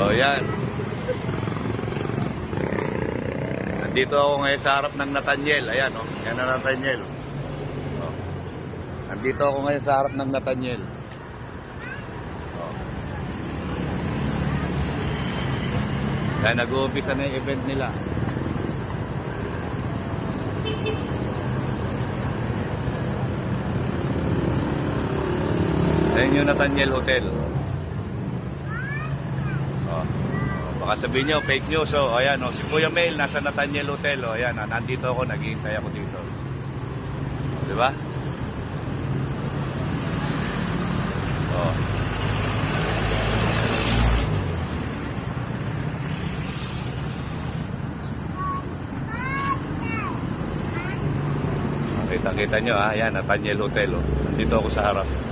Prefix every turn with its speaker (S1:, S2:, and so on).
S1: O yan. Nandito ako ngayon sa harap ng Nathaniel. Ayan o. Yan ang Nathaniel. O. Nandito ako ngayon sa harap ng Nathaniel. O. Yan, nag-uumpisa na yung event nila. Ayan yung Nathaniel Hotel. Oh. Baka sabihin nyo, fake news. Oh, ayan, oh, si Kuya Mel nasa Nathaniel Hotel. Oh, ayan, nandito ako, naghihintay ako dito. Oh, di ba? Oh. Kita-kita nyo, ha? Ayan, Nathaniel Hotel. Oh. Nandito ako sa harap.